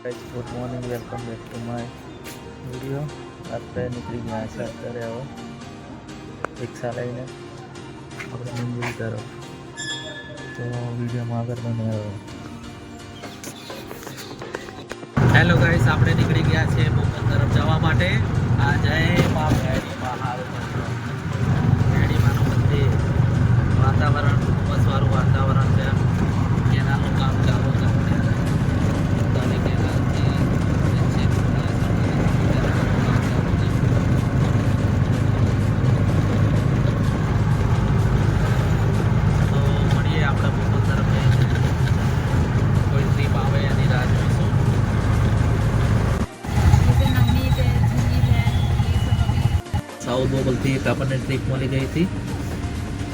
Guys good morning welcome back to my video. અત્યારે નીકળી ગયા છે અત્યારે હવે રિક્ષા લઈને આપણે મંદિર તરફ, તો વિડીયોમાં આગળ બને હવે। હેલો ગાઈસ, આપણે નીકળી ગયા છે બોપલ તરફ જવા માટે। આ જય મા ભેડી માનું મંદિર, વાતાવરણ ખૂબ સારું વાતાવરણ છે। કેનાલનું કામ ચાલુ છે। साउथ बोबल थी एक अपने ट्रीप मळी गई थी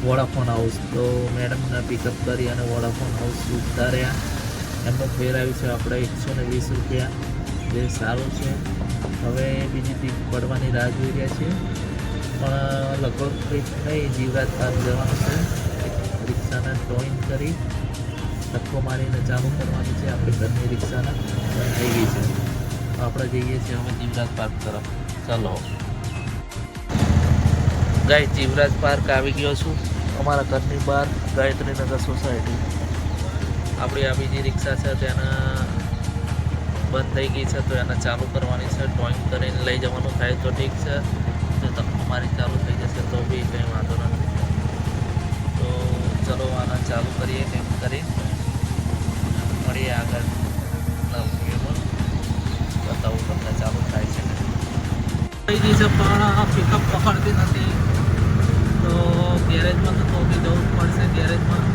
वोडाफोन हाउस, तो मैडम ने पिकअप करी अने वोडाफोन हाउस उतार्या। एमनो फेर आव्युं छे आपणे 120 रुपया, जे सारूं छे। हवे बीजी ट्रीप पड़वानी राह जोई रह्या छे, पण लगभग ट्रीप नहीं, जीवराज पार्क जवानुं छे। रिक्षाने टोइंग करी धक्को मारीने चालू करवानी छे। आपणी घरनी रिक्षाने बंध थई गई छे, આપણે જઈએ છીએ હવે જીવરાજ પાર્ક તરફ। ચાલો ગાય, જીવરાજ પાર્ક આવી ગયો છું, અમારા ઘરની બહાર ગાયત્રીનગર સોસાયટી। આપણી આ બીજી રિક્ષા છે તેને બંધ થઈ ગઈ છે, તો એને ચાલુ કરવાની છે। ટોઈંગ કરીને લઈ જવાનું થાય તો ઠીક છે, જો ધક્કો મારી ચાલુ થઈ જશે તો બી કંઈ વાંધો નથી। તો ચલો આને ચાલુ કરીએ કેમ કરી, મળીએ આગળ बताऊँ તમને ચાલુ થાય છે। થઈ ગઈ છે પણ પિકઅપ પકડતી નથી, તો ગેરેજમાં તો બી જવું પડશે। ગેરેજમાં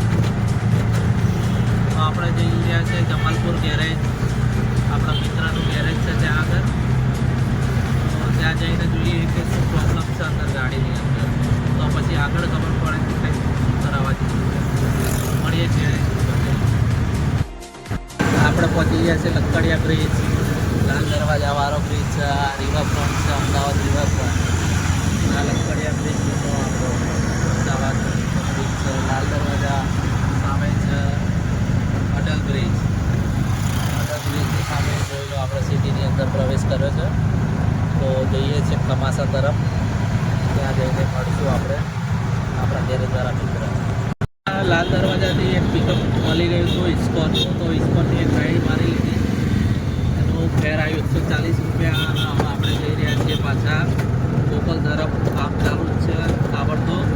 આપણે જઈ રહ્યા છે જમાલપુર ગેરેજ, આપણા મિત્રનું ગેરેજ છે ત્યાં આગળ। તો ત્યાં જઈને જોઈએ કે શું પ્રોબ્લેમ છે અંદર ગાડીની અંદર, તો પછી આગળ ખબર પડે કે કંઈક કરાવવા જઈએ। મળીએ છીએ આપણે પહોંચી ગયા છે લક્કડિયા બ્રિજ, लाल दरवाजा वारो ब्रिज है, रिवरफ्रंट से अमदावाद रिवरफ्रंट। लक्कड़िया ब्रिज तो अमदावाद ब्रिज है, लाल दरवाजा सामे है अटल ब्रिज। अटल ब्रिजની સામે જોઈ લો આપણે સિટીની અંદર પ્રવેશ કર્યો છે। તો જઈએ છીએ ખમાસા તરફ, ત્યાં જઈને મળશું આપણે આપણા ઘેરેવાળા મિત્ર। લાલ દરવાજાથી એક પિકઅપ મળી ગયું હતું ઇસ્કોનનું, તો ઇસ્કોનની એક રાઈડ મારી લીધી, फेर आई 140 रुपया। આપણે જઈ રહ્યા છીએ પાછા બોપલ તરફ, કામ ચાલુ છે તાબડતોબ।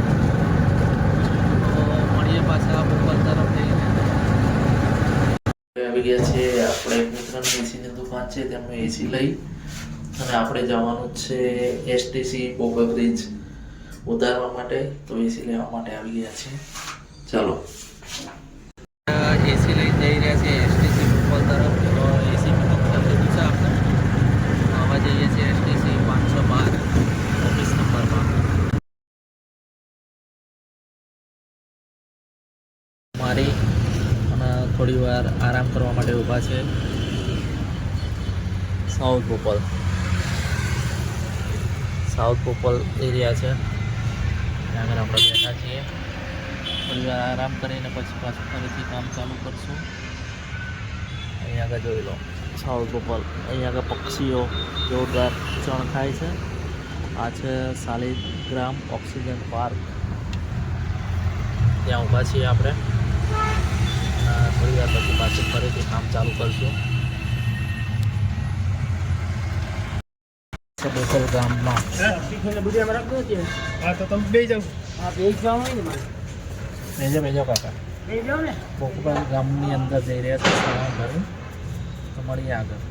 તો મળીએ પાછા બોપલ તરફ જઈને। આવી ગયા છે આપણે મિત્રની એસીની દુકાન છે, તેમનું એસી લઈ અને આપણે જવાનું છે એસટીસી બોપલ બ્રિજ ઉતારવા માટે। તો એસી લેવા માટે આવી ગયા છે, ચાલો એસી લઈને જઈ રહ્યા છે એસટીસી બોપલ તરફ। એસી જઈએ છીએ એસટીસી 512 ઓફિસ નંબરમાં। મારી અને થોડી વાર આરામ કરવા માટે ઊભા છે સાઉથ બોપલ એરિયા છે, ત્યાં આગળ આપણે બેઠા છીએ। થોડી વાર આરામ કરીને પછી પાછું ફરીથી કામ ચાલુ કરશું। અહીંયા આગળ જોઈ લો સાઉથ બોપલ, અહીંયા આગળ પક્ષીઓ જોરદાર ચણ ખાય છે। આ છે શાલિગ્રામ ઓક્સિજન પાર્ક, ત્યાં ઊભા છીએ આપણે। થોડી વાર પછી પાછું ફરીથી કામ ચાલુ કરશું। બોપલ ગામમાં બેજો કાકા, બોપલ ગામની અંદર જઈ રહ્યા છે, તો મળીએ આગળ।